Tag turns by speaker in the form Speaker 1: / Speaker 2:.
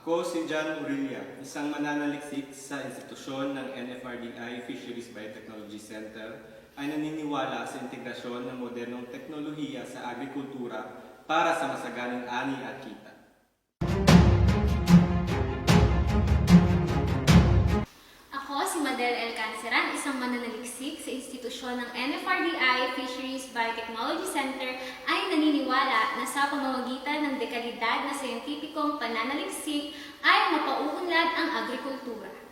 Speaker 1: Ako si John Urilia, isang mananaliksik sa institusyon ng NFRDI Fisheries Biotechnology Center ay naniniwala sa integrasyon ng modernong teknolohiya sa agrikultura para sa masaganing ani at kita.
Speaker 2: Ako si Madel L. Canceran, isang mananaliksik sa institusyon ng NFRDI Fisheries Biotechnology Center ay naniniwala na sa pamamagitan ng dekalidad na siyentipikong pananaliksik ay mapauunlad ang agrikultura.